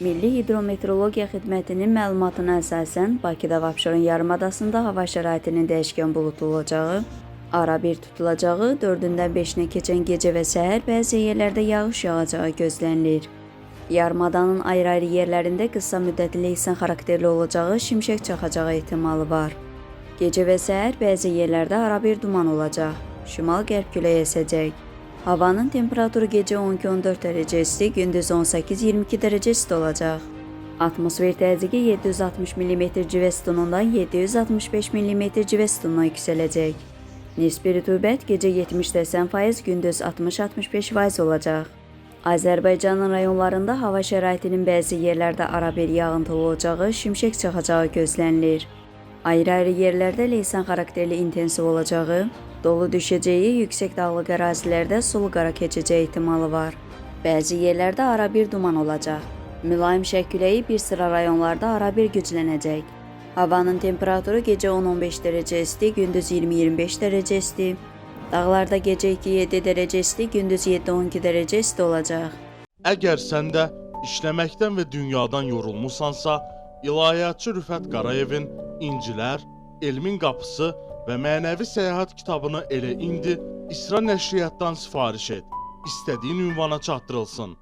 Milli Hidrometeorologiya Xidmətinin məlumatına əsasən Bakıda və Abşeron yarımadasında hava şəraitinin dəyişkən buludlu olacağı, arabir tutulacağı, 4-dən 5-nə keçən gecə və səhər bəzi yerlərdə yağış yağacağı gözlənilir. Yarımadanın ayrı-ayrı yerlərində qısa müddətli leysan xarakterli olacağı, şimşək çaxacağı ehtimalı var. Gecə və səhər bəzi yerlərdə arabir duman olacaq, şimal-qərb küləyi əsəcək. Havanın temperaturu gecə 12-14 dərəcə isti, gündüz 18-22 dərəcə isti olacaq. Atmosfer təzyiqi 760 mm civə sütunundan 765 mm civə sütununa yüksələcək. Nisbi rütubət gecə 70-80%, gündüz 60-65% olacaq. Azərbaycanın rayonlarında hava şəraitinin bəzi yerlərdə arabir yağıntılı olacağı, şimşək çaxacağı gözlənilir. Ayrı-ayrı yerlərdə leysan xarakterli intensiv olacağı, dolu düşəcəyi, yüksək dağlıq ərazilərdə sulu qara keçəcəyi ehtimalı var. Bəzi yerlərdə arabir duman olacaq. Mülayim şərq küləyi bir sıra rayonlarda arabir güclənəcək. Havanın temperaturu gecə 10-15 dərəcə isti, gündüz 20-25 dərəcə isti. Dağlarda gecə 2-7 dərəcə isti, gündüz 7-12 dərəcə isti olacaq. Əgər sən də işləməkdən və dünyadan yorulmusansa, İlahiyyatçı Rüfət Qarayevin İncilər, Elmin Qapısı və Mənəvi Səyahət kitabını elə indi İsra Nəşriyyatdan sifariş et. İstədiyin ünvana çatdırılsın.